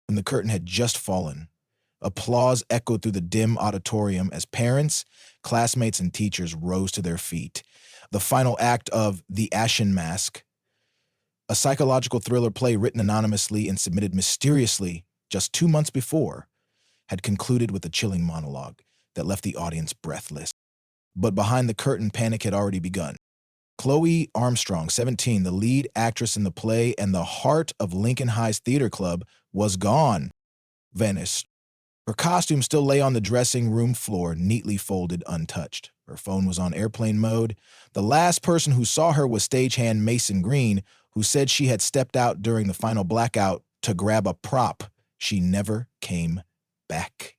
and the curtain had just fallen. Applause echoed through the dim auditorium as parents, classmates, and teachers rose to their feet. The final act of The Ashen Mask, a psychological thriller play written anonymously and submitted mysteriously just 2 months before, had concluded with a chilling monologue that left the audience breathless. But behind the curtain, panic had already begun. Chloe Armstrong, 17, the lead actress in the play and the heart of Lincoln High's theater club, was gone, vanished. Her costume still lay on the dressing room floor, neatly folded, untouched. Her phone was on airplane mode. The last person who saw her was stagehand Mason Green, who said she had stepped out during the final blackout to grab a prop. She never came back.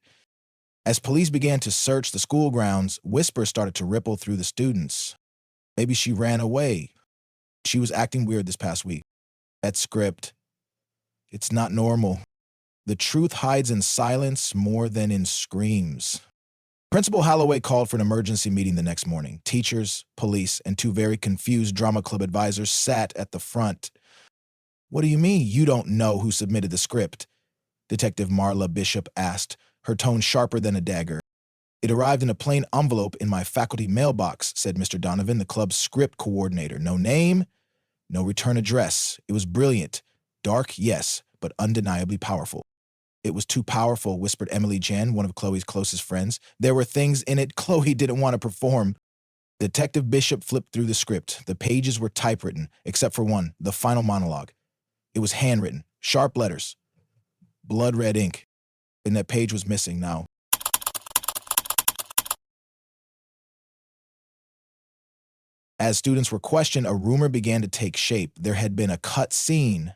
As police began to search the school grounds, whispers started to ripple through the students. Maybe she ran away. She was acting weird this past week. That script, it's not normal. The truth hides in silence more than in screams. Principal Holloway called for an emergency meeting the next morning. Teachers, police, and 2 very confused drama club advisors sat at the front. "What do you mean you don't know who submitted the script?" Detective Marla Bishop asked, her tone sharper than a dagger. "It arrived in a plain envelope in my faculty mailbox," said Mr. Donovan, the club's script coordinator. "No name, no return address. It was brilliant. Dark, yes, but undeniably powerful." "It was too powerful," whispered Emily Jan, one of Chloe's closest friends. "There were things in it Chloe didn't want to perform." Detective Bishop flipped through the script. The pages were typewritten, except for one, the final monologue. It was handwritten, sharp letters, blood red ink, and that page was missing now. As students were questioned, a rumor began to take shape. There had been a cut scene,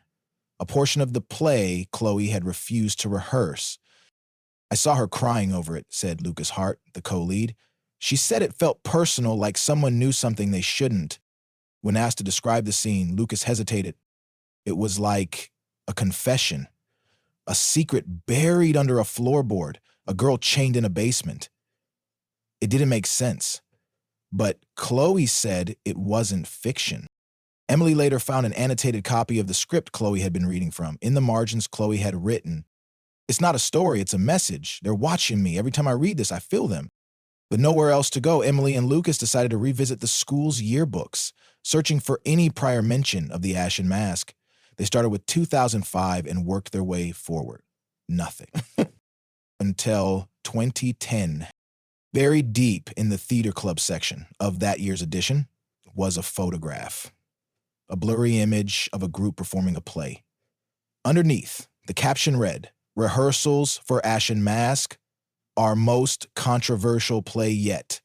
a portion of the play Chloe had refused to rehearse. "I saw her crying over it," said Lucas Hart, the co-lead. "She said it felt personal, like someone knew something they shouldn't." When asked to describe the scene, Lucas hesitated. "It was like a confession, a secret buried under a floorboard, a girl chained in a basement. It didn't make sense. But Chloe said it wasn't fiction." Emily later found an annotated copy of the script Chloe had been reading from. In the margins, Chloe had written, "It's not a story, it's a message. They're watching me. Every time I read this, I feel them." With nowhere else to go, Emily and Lucas decided to revisit the school's yearbooks, searching for any prior mention of the Ashen Mask. They started with 2005 and worked their way forward. Nothing. Until 2010. Buried deep in the theater club section of that year's edition was a photograph. A blurry image of a group performing a play. Underneath, the caption read, "Rehearsals for Ashen Mask, our most controversial play yet."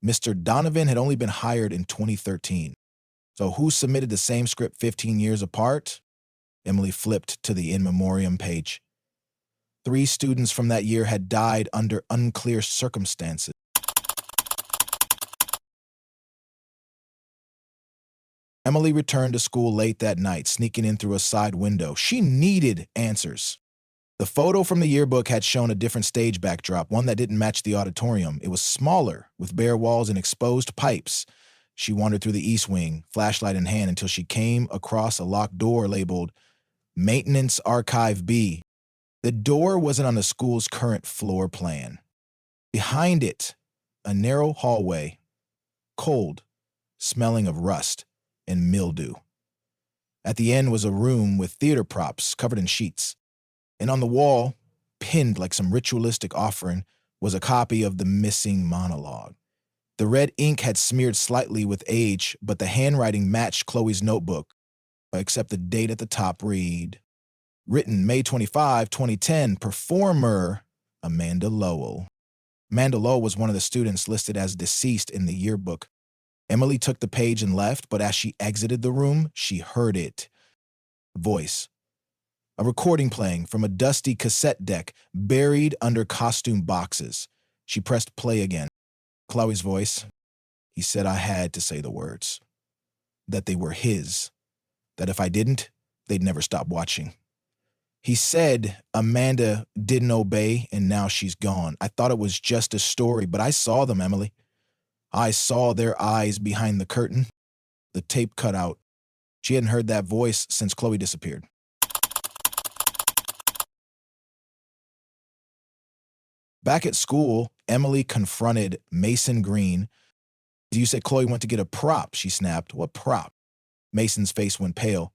Mr. Donovan had only been hired in 2013. So who submitted the same script 15 years apart? Emily flipped to the in memoriam page. 3 students from that year had died under unclear circumstances. Emily returned to school late that night, sneaking in through a side window. She needed answers. The photo from the yearbook had shown a different stage backdrop, one that didn't match the auditorium. It was smaller, with bare walls and exposed pipes. She wandered through the east wing, flashlight in hand, until she came across a locked door labeled Maintenance Archive B. The door wasn't on the school's current floor plan. Behind it, a narrow hallway, cold, smelling of rust and mildew. At the end was a room with theater props covered in sheets. And on the wall, pinned like some ritualistic offering, was a copy of the missing monologue. The red ink had smeared slightly with age, but the handwriting matched Chloe's notebook, except the date at the top read, written May 25, 2010, performer Amanda Lowell. Amanda Lowell was one of the students listed as deceased in the yearbook. Emily took the page and left, but as she exited the room, she heard it. Voice. A recording playing from a dusty cassette deck buried under costume boxes. She pressed play again. Chloe's voice. "He said I had to say the words. That they were his. That if I didn't, they'd never stop watching. He said Amanda didn't obey and now she's gone. I thought it was just a story, but I saw them, Emily. I saw their eyes behind the curtain." The tape cut out. She hadn't heard that voice since Chloe disappeared. Back at school, Emily confronted Mason Green. You said Chloe went to get a prop, she snapped. What prop? Mason's face went pale.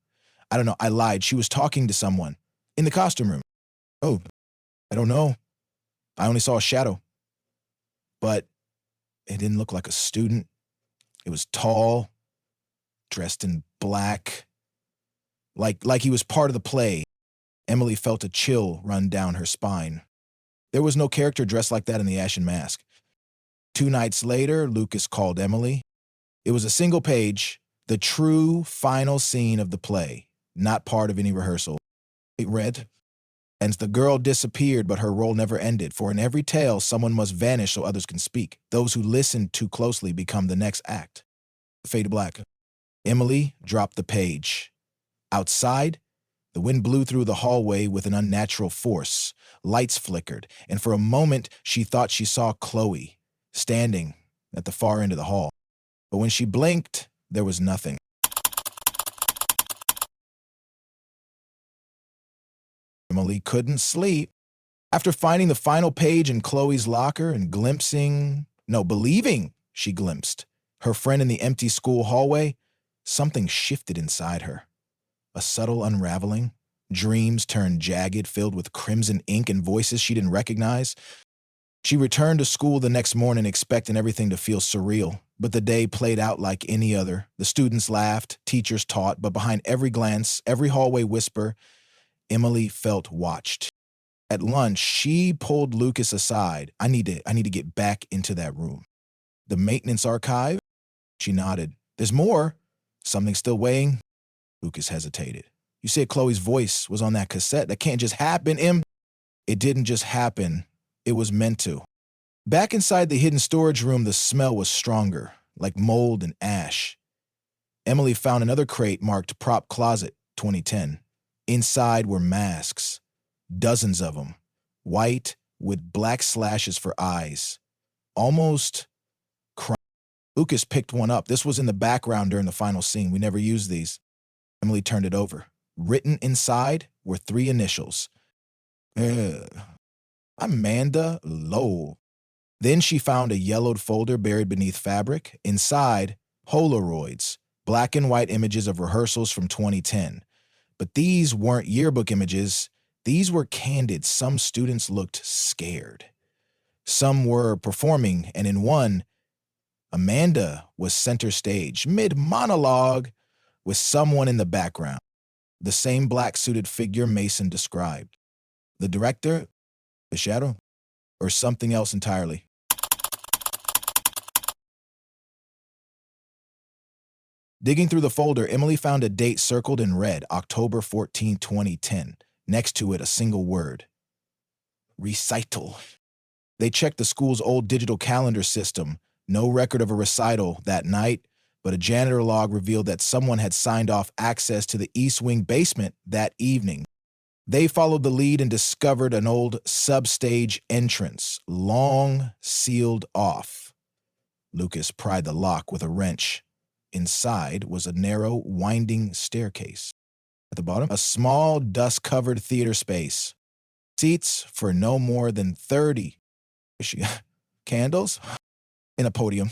I don't know, I lied. She was talking to someone. In the costume room. Oh, I don't know. I only saw a shadow. But it didn't look like a student. It was tall, dressed in black. Like he was part of the play. Emily felt a chill run down her spine. There was no character dressed like that in The Ashen Mask. 2 nights later, Lucas called Emily. It was a single page, the true final scene of the play, not part of any rehearsal. It read, and the girl disappeared, but her role never ended. For in every tale, someone must vanish so others can speak. Those who listen too closely become the next act. Fade to black. Emily dropped the page. Outside, the wind blew through the hallway with an unnatural force. Lights flickered, and for a moment she thought she saw Chloe, standing at the far end of the hall. But when she blinked, there was nothing. Emily couldn't sleep. After finding the final page in Chloe's locker and believing she glimpsed her friend in the empty school hallway, something shifted inside her. A subtle unraveling. Dreams turned jagged, filled with crimson ink and voices she didn't recognize. She returned to school the next morning expecting everything to feel surreal, but the day played out like any other. The students laughed, teachers taught, but behind every glance, every hallway whisper, Emily felt watched. At lunch, she pulled Lucas aside. I need to get back into that room. The maintenance archive? She nodded. There's more. Something still weighing? Lucas hesitated. You said Chloe's voice was on that cassette. That can't just happen, Em. It didn't just happen. It was meant to. Back inside the hidden storage room, the smell was stronger, like mold and ash. Emily found another crate marked Prop Closet 2010. Inside were masks, dozens of them, white with black slashes for eyes. Almost crime. Lucas picked one up. This was in the background during the final scene. We never used these. Emily turned it over. Written inside were 3 initials. Amanda Lowell. Then she found a yellowed folder buried beneath fabric. Inside, Polaroids, black and white images of rehearsals from 2010. But these weren't yearbook images. These were candid. Some students looked scared. Some were performing, and in one, Amanda was center stage, mid-monologue, with someone in the background. The same black-suited figure Mason described. The director, the shadow, or something else entirely. Digging through the folder, Emily found a date circled in red, October 14, 2010. Next to it, a single word. Recital. They checked the school's old digital calendar system. No record of a recital that night, but a janitor log revealed that someone had signed off access to the East Wing basement that evening. They followed the lead and discovered an old substage entrance, long sealed off. Lucas pried the lock with a wrench. Inside was a narrow, winding staircase. At the bottom, a small, dust-covered theater space. Seats for no more than 30 candles in a podium.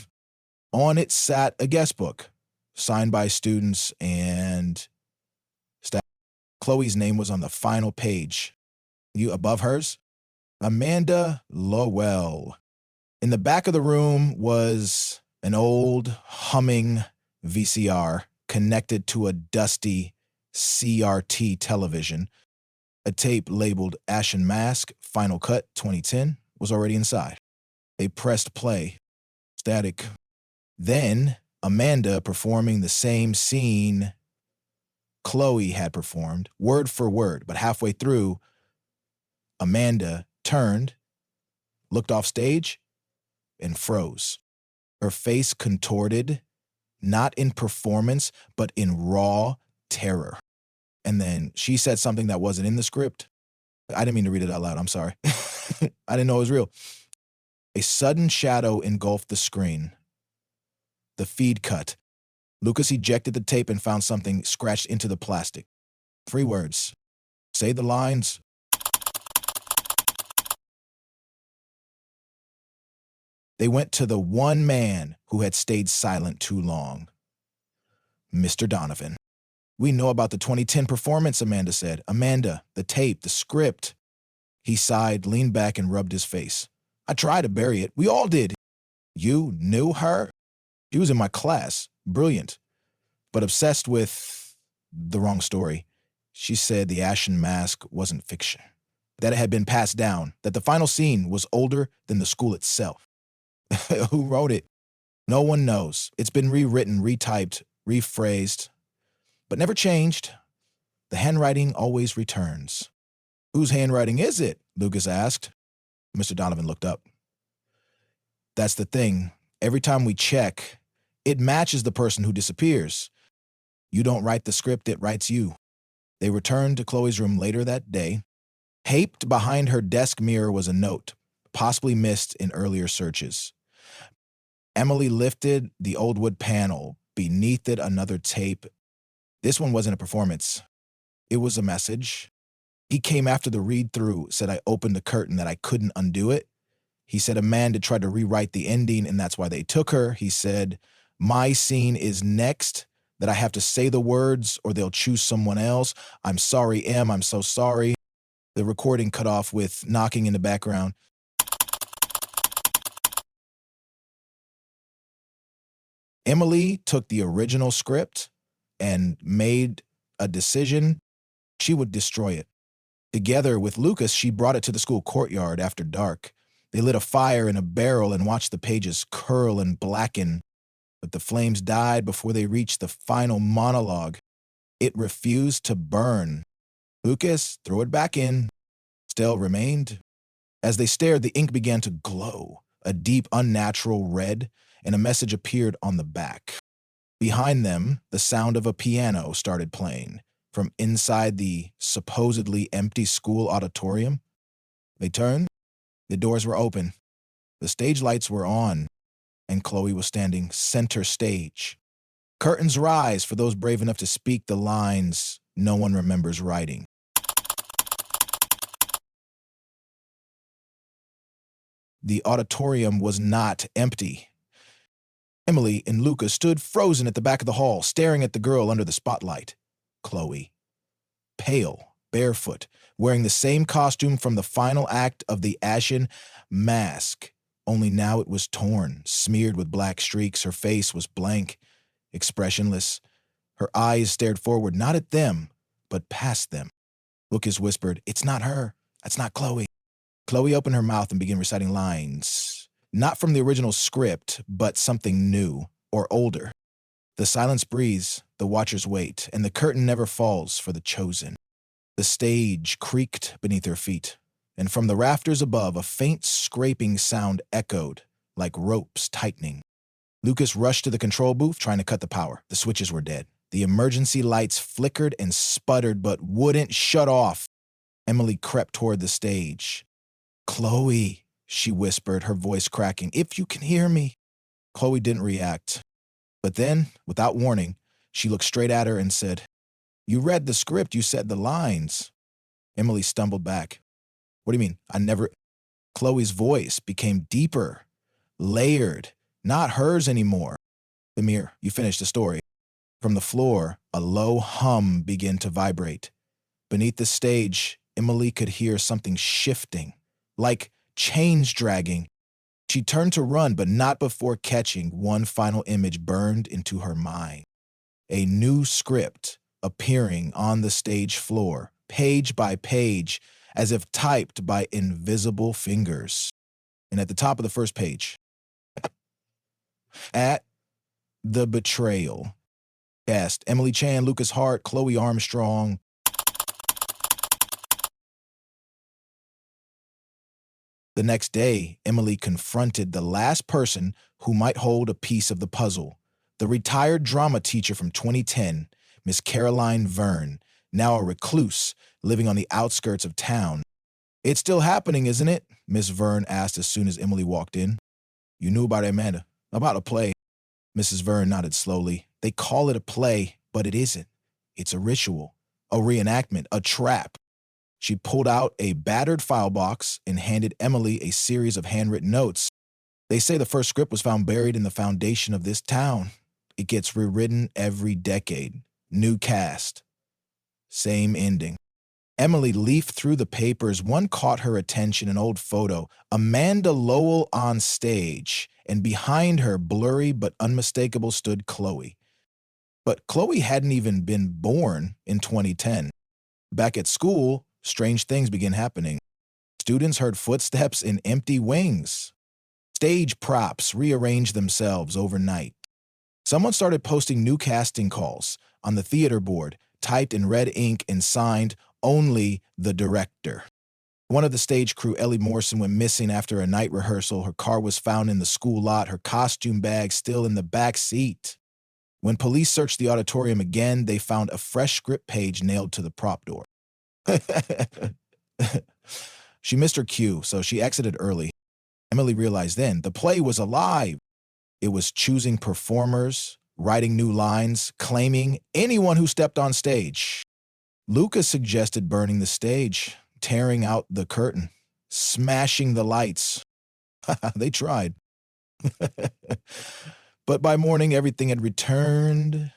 On it sat a guest book, signed by students and staff. Chloe's name was on the final page. You above hers? Amanda Lowell. In the back of the room was an old, humming VCR connected to a dusty CRT television. A tape labeled Ashen Mask, Final Cut 2010 was already inside. They pressed play. Static. Then, Amanda performing the same scene Chloe had performed, word for word, but halfway through, Amanda turned, looked off stage, and froze. Her face contorted, not in performance, but in raw terror. And then she said something that wasn't in the script. I didn't mean to read it out loud. I'm sorry. I didn't know it was real. A sudden shadow engulfed the screen. The feed cut. Lucas ejected the tape and found something scratched into the plastic. 3 words. Say the lines. They went to the one man who had stayed silent too long. Mr. Donovan. We know about the 2010 performance, Amanda said. Amanda, the tape, the script. He sighed, leaned back, and rubbed his face. I tried to bury it. We all did. You knew her? She was in my class. Brilliant. But obsessed with the wrong story. She said the Ashen Mask wasn't fiction, that it had been passed down, that the final scene was older than the school itself. Who wrote it? No one knows. It's been rewritten, retyped, rephrased, but never changed. The handwriting always returns. Whose handwriting is it? Lucas asked. Mr. Donovan looked up. That's the thing. Every time we check, it matches the person who disappears. You don't write the script, it writes you. They returned to Chloe's room later that day. Taped behind her desk mirror was a note, possibly missed in earlier searches. Emily lifted the old wood panel. Beneath it, another tape. This one wasn't a performance. It was a message. He came after the read-through, said I opened the curtain, that I couldn't undo it. He said Amanda tried to rewrite the ending, and that's why they took her. He said, my scene is next, that I have to say the words or they'll choose someone else. I'm sorry, Em, I'm so sorry. The recording cut off with knocking in the background. Emily took the original script and made a decision. She would destroy it. Together with Lucas, she brought it to the school courtyard after dark. They lit a fire in a barrel and watched the pages curl and blacken. But the flames died before they reached the final monologue. It refused to burn. Lucas threw it back in. Still remained. As they stared, the ink began to glow, a deep, unnatural red, and a message appeared on the back. Behind them, the sound of a piano started playing from inside the supposedly empty school auditorium. They turned. The doors were open. The stage lights were on, and Chloe was standing center stage. Curtains rise for those brave enough to speak the lines no one remembers writing. The auditorium was not empty. Emily and Lucas stood frozen at the back of the hall, staring at the girl under the spotlight. Chloe. Pale, barefoot, wearing the same costume from the final act of the Ashen Mask. Only now it was torn, smeared with black streaks. Her face was blank, expressionless. Her eyes stared forward, not at them, but past them. Lucas whispered, "It's not her. That's not Chloe." Chloe opened her mouth and began reciting lines. Not from the original script, but something new or older. The silence breathes, the watchers wait, and the curtain never falls for the chosen. The stage creaked beneath her feet, and from the rafters above, a faint scraping sound echoed, like ropes tightening. Lucas rushed to the control booth, trying to cut the power. The switches were dead. The emergency lights flickered and sputtered, but wouldn't shut off. Emily crept toward the stage. "Chloe," she whispered, her voice cracking, "if you can hear me." Chloe didn't react. But then, without warning, she looked straight at her and said, "You read the script, you said the lines." Emily stumbled back. "What do you mean? I never—" Chloe's voice became deeper, layered, not hers anymore. "Amir, you finished the story." From the floor, a low hum began to vibrate. Beneath the stage, Emily could hear something shifting, like chains dragging. She turned to run, but not before catching one final image burned into her mind. A new script appearing on the stage floor, page by page, as if typed by invisible fingers. And at the top of the first page, "At the betrayal. Cast Emily Chan, Lucas Hart, Chloe Armstrong." The next day, Emily confronted the last person who might hold a piece of the puzzle. The retired drama teacher from 2010, Miss Caroline Verne, now a recluse, living on the outskirts of town. "It's still happening, isn't it?" Miss Verne asked as soon as Emily walked in. "You knew about it, Amanda. About a play." Mrs. Verne nodded slowly. "They call it a play, but it isn't. It's a ritual, a reenactment, a trap." She pulled out a battered file box and handed Emily a series of handwritten notes. They say the first script was found buried in the foundation of this town. It gets rewritten every decade. New cast. Same ending. Emily leafed through the papers. One caught her attention, an old photo. Amanda Lowell on stage, and behind her, blurry but unmistakable, stood Chloe. But Chloe hadn't even been born in 2010. Back at school, strange things began happening. Students heard footsteps in empty wings. Stage props rearranged themselves overnight. Someone started posting new casting calls on the theater board, typed in red ink and signed, "Only the director." One of the stage crew, Ellie Morrison, went missing after a night rehearsal. Her car was found in the school lot, her costume bag still in the back seat. When police searched the auditorium again, they found a fresh script page nailed to the prop door. She missed her cue, so she exited early. Emily realized then the play was alive. It was choosing performers, writing new lines, claiming anyone who stepped on stage. Lucas suggested burning the stage, tearing out the curtain, smashing the lights. They tried. But by morning, everything had returned,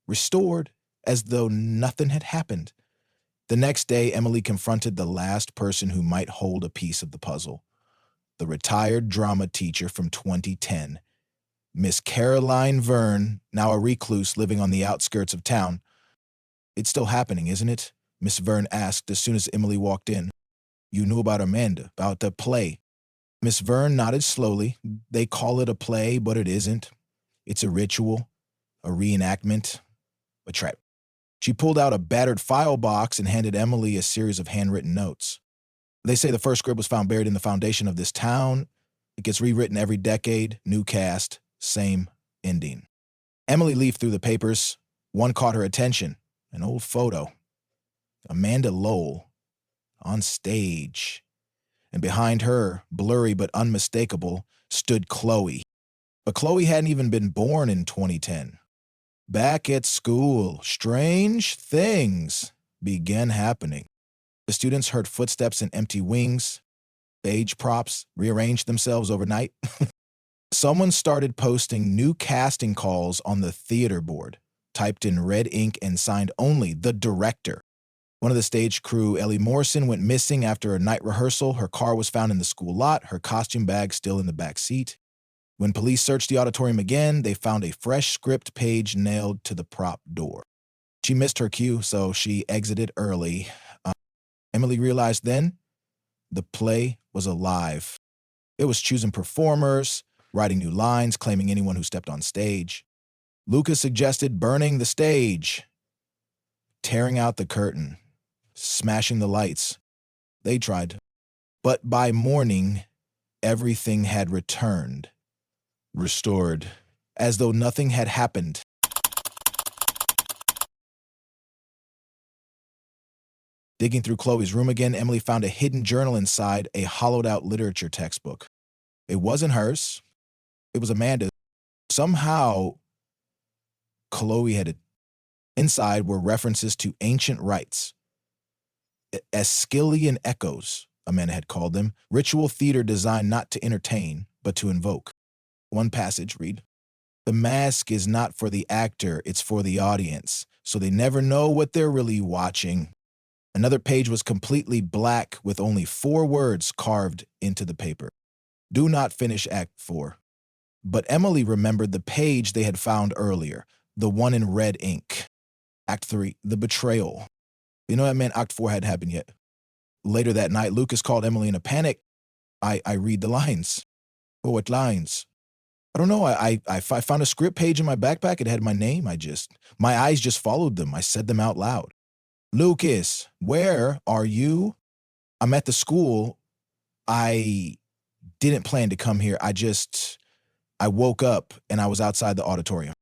restored, as though nothing had happened. The next day, Emily confronted the last person who might hold a piece of the puzzle. The retired drama teacher from 2010, Miss Caroline Verne, now a recluse living on the outskirts of town. "It's still happening, isn't it?" Miss Verne asked as soon as Emily walked in. "You knew about Amanda, about the play." Miss Verne nodded slowly. "They call it a play, but it isn't. It's a ritual, a reenactment, a trap." She pulled out a battered file box and handed Emily a series of handwritten notes. "They say the first script was found buried in the foundation of this town. It gets rewritten every decade, new cast, same ending." Emily leafed through the papers. One caught her attention, an old photo. Amanda Lowell on stage. And behind her, blurry but unmistakable, stood Chloe. But Chloe hadn't even been born in 2010. Back at school, strange things began happening. The students heard footsteps in empty wings. Stage props rearranged themselves overnight. Someone started posting new casting calls on the theater board, typed in red ink and signed "Only the director." One of the stage crew, Ellie Morrison, went missing after a night rehearsal. Her car was found in the school lot, her costume bag still in the back seat. When police searched the auditorium again, they found a fresh script page nailed to the prop door. She missed her cue, so she exited early. Emily realized then the play was alive. It was choosing performers, writing new lines, claiming anyone who stepped on stage. Lucas suggested burning the stage, tearing out the curtain, smashing the lights. They tried. But by morning, everything had returned, restored, as though nothing had happened. Digging through Chloe's room again, Emily found a hidden journal inside a hollowed-out literature textbook. It wasn't hers. It was Amanda's. Somehow, Chloe had it. Inside were references to ancient rites. Aeschylean echoes, Amanda had called them, ritual theater designed not to entertain, but to invoke. One passage read, "The mask is not for the actor, it's for the audience, so they never know what they're really watching." Another page was completely black with only 4 words carved into the paper. "Do not finish Act 4. But Emily remembered the page they had found earlier, the one in red ink. Act 3, the betrayal. You know, that meant Act 4 hadn't happened yet. Later that night, Lucas called Emily in a panic. I read the lines." "Oh, what lines?" "I don't know. I found a script page in my backpack. It had my name. My eyes just followed them. I said them out loud." "Lucas, where are you?" "I'm at the school. I didn't plan to come here. I woke up and I was outside the auditorium."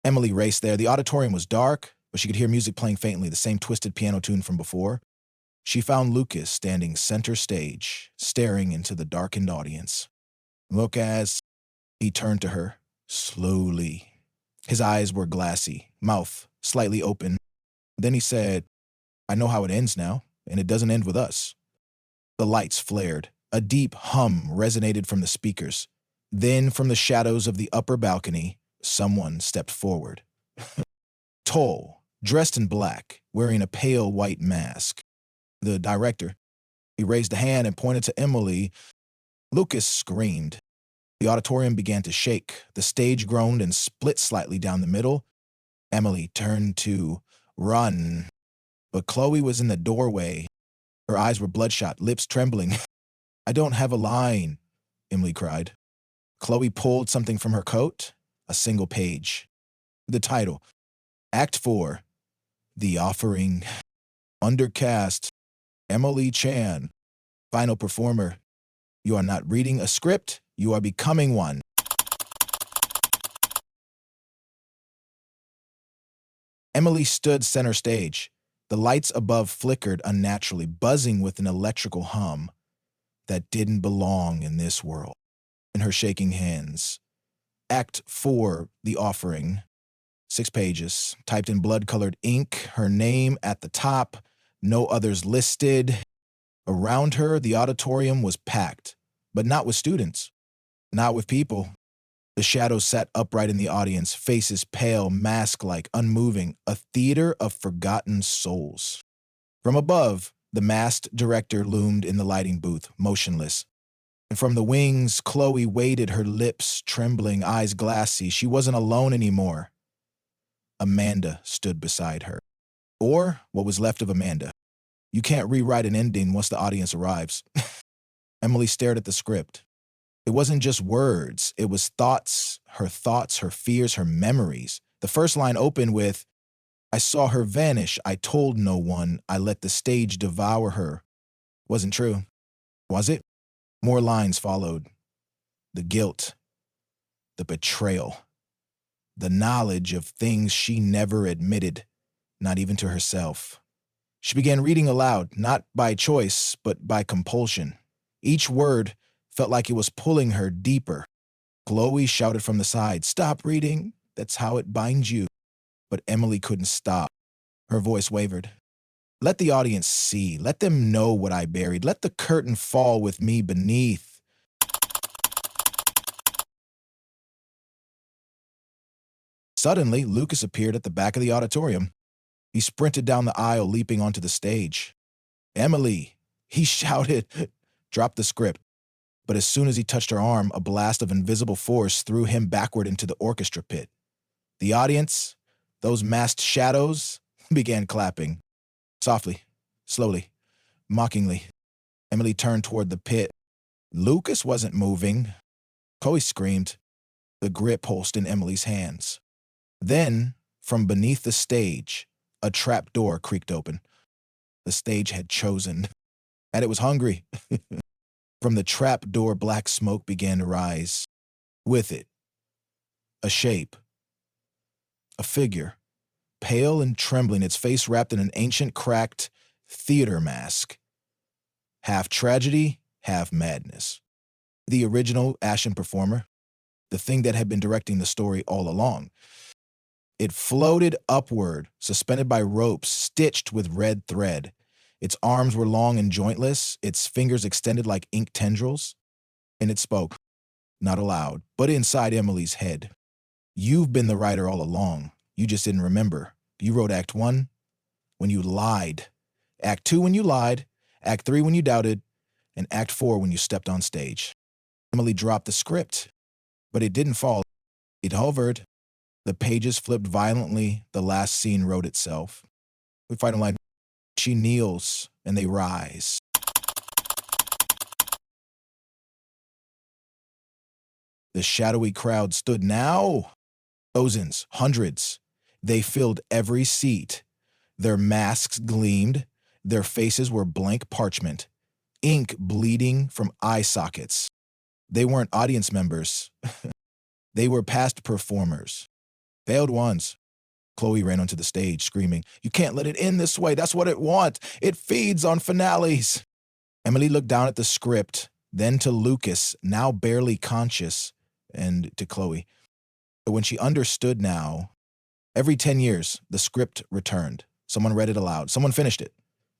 Emily raced there. The auditorium was dark, but she could hear music playing faintly, the same twisted piano tune from before. She found Lucas standing center stage, staring into the darkened audience. "Lucas," he turned to her, slowly. His eyes were glassy, mouth slightly open. Then he said, "I know how it ends now, and it doesn't end with us. The lights flared. A deep hum resonated from the speakers. Then, from the shadows of the upper balcony, someone stepped forward. Tall, dressed in black, wearing a pale white mask. The director. He raised a hand and pointed to Emily. Lucas screamed. The auditorium began to shake. The stage groaned and split slightly down the middle. Emily turned to run. But Chloe was in the doorway. Her eyes were bloodshot, lips trembling. "I don't have a line," Emily cried. Chloe pulled something from her coat, a single page. The title, Act 4, The Offering. Undercast, Emily Chan. Final performer, you are not reading a script, you are becoming one. Emily stood center stage. The lights above flickered unnaturally, buzzing with an electrical hum that didn't belong in this world. In her shaking hands, Act 4, The Offering. 6 pages, typed in blood-colored ink, her name at the top, no others listed. Around her, the auditorium was packed, but not with students, not with people. The shadows sat upright in the audience, faces pale, mask-like, unmoving, a theater of forgotten souls. From above, the masked director loomed in the lighting booth, motionless. And from the wings, Chloe waited, her lips trembling, eyes glassy. She wasn't alone anymore. Amanda stood beside her. Or what was left of Amanda. You can't rewrite an ending once the audience arrives. Emily stared at the script. It wasn't just words, it was thoughts, her fears, her memories. The first line opened with, "I saw her vanish, I told no one, I let the stage devour her." Wasn't true, was it? More lines followed. The guilt, the betrayal, the knowledge of things she never admitted, not even to herself. She began reading aloud, not by choice, but by compulsion. Each word felt like it was pulling her deeper. Chloe shouted from the side, "Stop reading, that's how it binds you." But Emily couldn't stop. Her voice wavered. "Let the audience see, let them know what I buried, let the curtain fall with me beneath." Suddenly, Lucas appeared at the back of the auditorium. He sprinted down the aisle, leaping onto the stage. "Emily," he shouted. Dropped the script. But as soon as he touched her arm, a blast of invisible force threw him backward into the orchestra pit. The audience, those masked shadows, began clapping. Softly, slowly, mockingly. Emily turned toward the pit. Lucas wasn't moving. Chloe screamed. The grip pulsed in Emily's hands. Then, from beneath the stage, a trap door creaked open. The stage had chosen, and it was hungry. From the trap door, black smoke began to rise. With it, a shape, a figure, pale and trembling, its face wrapped in an ancient, cracked theater mask. Half tragedy, half madness. The original Ashen performer, the thing that had been directing the story all along. It floated upward, suspended by ropes, stitched with red thread. Its arms were long and jointless, its fingers extended like ink tendrils. And it spoke, not aloud, but inside Emily's head. "You've been the writer all along. You just didn't remember. You wrote Act 1 when you lied. Act 2 when you lied. Act 3 when you doubted. And Act 4 when you stepped on stage." Emily dropped the script, but it didn't fall. It hovered. The pages flipped violently. The last scene wrote itself. We fight on line. She kneels, and they rise. The shadowy crowd stood now. Dozens, hundreds. They filled every seat. Their masks gleamed. Their faces were blank parchment, ink bleeding from eye sockets. They weren't audience members. They were past performers. Failed ones. Chloe ran onto the stage, screaming, "You can't let it end this way. That's what it wants. It feeds on finales." Emily looked down at the script, then to Lucas, now barely conscious, and to Chloe. But when she understood now, every 10 years, the script returned. Someone read it aloud. Someone finished it.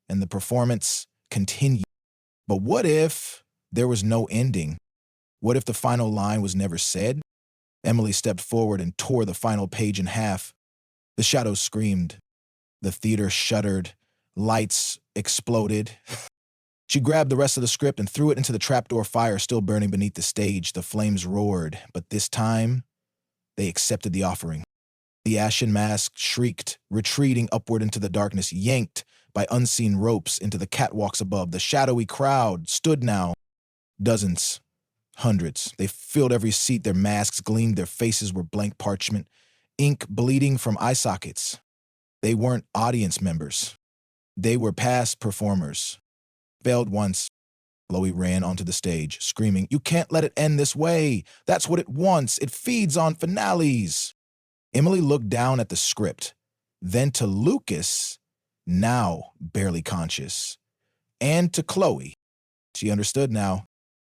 And the performance continued. But what if there was no ending? What if the final line was never said? Emily stepped forward and tore the final page in half. The shadows screamed. The theater shuddered. Lights exploded. She grabbed the rest of the script and threw it into the trapdoor fire still burning beneath the stage. The flames roared, but this time, they accepted the offering. The ashen mask shrieked, retreating upward into the darkness, yanked by unseen ropes into the catwalks above. The shadowy crowd stood now. Dozens, hundreds. They filled every seat. Their masks gleamed. Their faces were blank parchment, ink bleeding from eye sockets. They weren't audience members. They were past performers. Failed once. Chloe ran onto the stage, screaming, "You can't let it end this way. That's what it wants. It feeds on finales." Emily looked down at the script, then to Lucas, now barely conscious, and to Chloe. She understood now.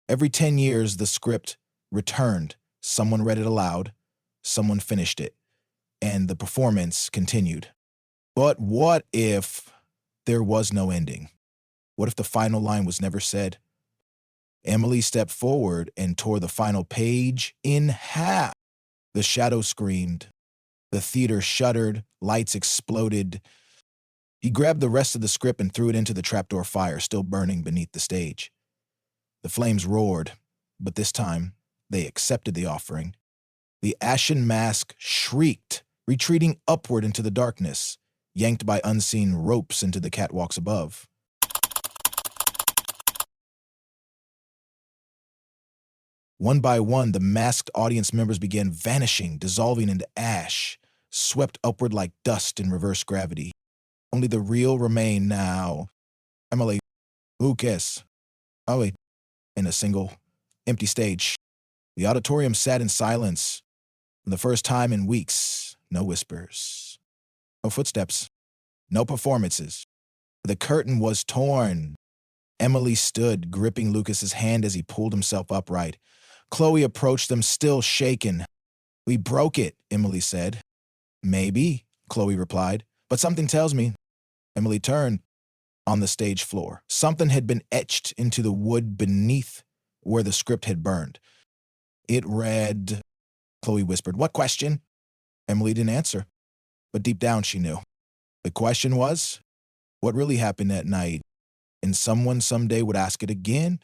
Every 10 years, the script returned. Someone read it aloud, someone finished it, and the performance continued. But what if there was no ending? What if the final line was never said? Emily stepped forward and tore the final page in half. The shadow screamed. The theater shuddered. Lights exploded. He grabbed the rest of the script and threw it into the trapdoor fire still burning beneath the stage. The flames roared, but this time they accepted the offering. The ashen mask shrieked, retreating upward into the darkness, yanked by unseen ropes into the catwalks above. One by one, the masked audience members began vanishing, dissolving into ash, swept upward like dust in reverse gravity. Only the real remained now. Emily, Lucas, Chloe, in a single, empty stage. The auditorium sat in silence. For the first time in weeks, no whispers, no footsteps, no performances. The curtain was torn. Emily stood, gripping Lucas's hand as he pulled himself upright. Chloe approached them, still shaken. "We broke it," Emily said. "Maybe," Chloe replied, "but something tells me." Emily turned. On the stage floor, something had been etched into the wood beneath where the script had burned. It read, Chloe whispered, "What question?" Emily didn't answer, but deep down she knew. The question was, what really happened that night? And someone someday would ask it again,